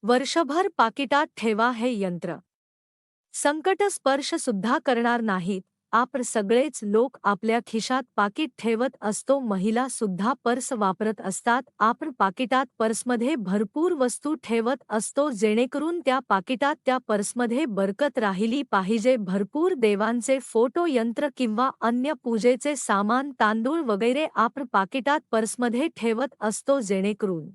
वर्षभर पाकिटात ठेवा हे यंत्र. संकट स्पर्श सुद्धा करणार नाहीत. आपण सगळेच लोक आपल्या खिशात पाकिट ठेवत असतो. महिला सुद्धा पर्स वापरत असतात. आपण पाकिटात पर्समध्ये भरपूर वस्तू ठेवत असतो जेणेकरून त्या पाकिटात त्या पर्समध्ये बरकत राहिली पाहिजे. भरपूर देवांचे फोटो, यंत्र किंवा अन्य पूजेचे सामान, तांदूळ वगैरे आपण पाकिटात पर्समध्ये ठेवत असतो जेणेकरून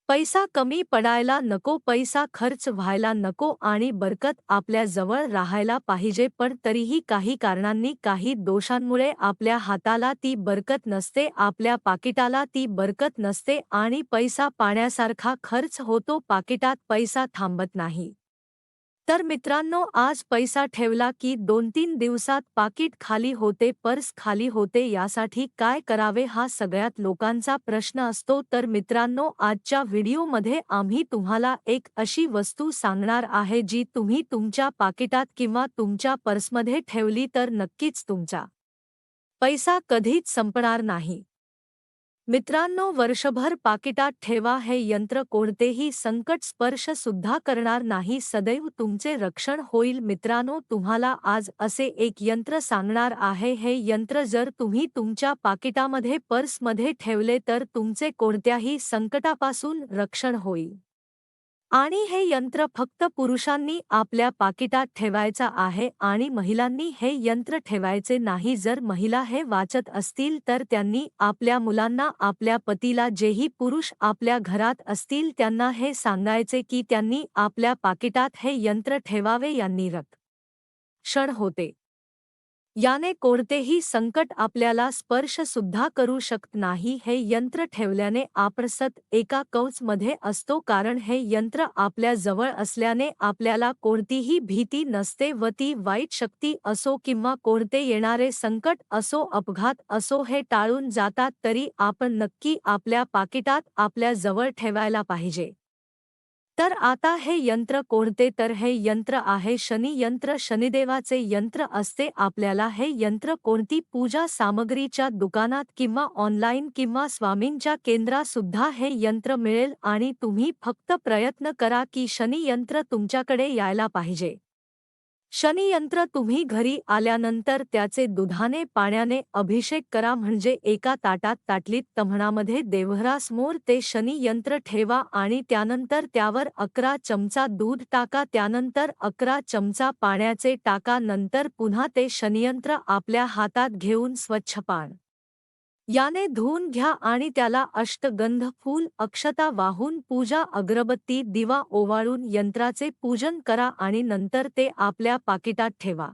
पैसा कमी पडायला नको, पैसा खर्च व्हायला नको आणि बरकत आपल्या जवळ राहायला पाहिजे. पण तरीही काही कारणांनी, काही दोषांमुळे आपल्या हाताला ती बरकत नसते, आपल्या पाकिटाला ती बरकत नसते आणि पैसा पाण्यासारखा खर्च होतो. पाकिटात पैसा थांबत नाही. तर मित्रांनो, आज पैसा ठेवला की 2-3 दिवसात पाकीट खाली होते, पर्स खाली होते. यासाठी काय करावे हा सगळ्यात लोकांचा प्रश्न असतो. तर मित्रांनो, आजच्या व्हिडिओमध्ये आम्ही तुम्हाला एक अशी वस्तू सांगणार आहे जी तुम्ही तुमच्या पाकिटात किंवा तुमच्या पर्समध्ये ठेवली तर नक्कीच तुमचा पैसा कधीच संपणार नाही. मित्रांनो, वर्षभर पाकिटात ठेवा हे यंत्र कोणतेही संकट स्पर्श सुद्धा करणार नाही, सदैव तुमचे रक्षण होईल. मित्रांनो, तुम्हाला आज असे एक यंत्र सांगणार आहे. हे यंत्र जर तुम्ही तुमच्या पाकिटामध्ये, पर्समध्ये ठेवले तर तुमचे कोणत्याही संकटापासून रक्षण होईल. आणि हे यंत्र फक्त पुरुषांनी आपल्या पाकिटात ठेवायचा आहे आणि महिलांनी हे यंत्र ठेवायचे नाही. जर महिला हे वाचत असतील तर त्यांनी आपल्या मुलांना, आपल्या पतीला, जेही पुरुष आपल्या घरात असतील त्यांना हे सांगायचे की त्यांनी आपल्या पाकिटात हे यंत्र ठेवावे. यांनी रक्षण होते. याने कोणतेही संकट आपल्याला स्पर्श सुद्धा करू शकत नाही. हे यंत्र ठेवल्याने आपण सतत एका कवचमध्ये असतो, कारण हे यंत्र आपल्या जवळ असल्याने आपल्याला कोणतीही भीती नसते व ती वाईट शक्ती असो किंवा कोणते येणारे संकट असो, अपघात असो, हे टाळून जातात. तरी आपण नक्की आपल्या पाकिटात आपल्या जवळ ठेवायला पाहिजे. तर आता हे यंत्र कोणते? तर हे यंत्र आहे शनी यंत्र. शनिदेवाचे यंत्र असते. आपल्याला हे यंत्र कोणती पूजा सामग्रीच्या दुकानात किंवा ऑनलाईन किंवा स्वामींच्या केंद्रात सुद्धा हे यंत्र मिळेल आणि तुम्ही फक्त प्रयत्न करा की शनी यंत्र तुमच्याकडे यायला पाहिजे. शनी यंत्र तुम्ही घरी आल्यानंतर त्याचे दुधाने, पाण्याने अभिषेक करा. म्हणजे एका ताटलीत तमणामध्ये देवघरासमोर ते शनी यंत्र ठेवा आणि त्यानंतर त्यावर 11 चमचा दूध टाका. त्यानंतर 11 चमचा पाण्याचे टाका. नंतर पुन्हा ते शनियंत्र आपल्या हातात घेऊन स्वच्छ याने धुवून घ्या आणि त्याला अष्टगंध, फूल, अक्षता वाहून पूजा, अगरबत्ती, दिवा ओवाळून यंत्राचे पूजन करा आणि नंतर ते आपल्या पाकिटात ठेवा.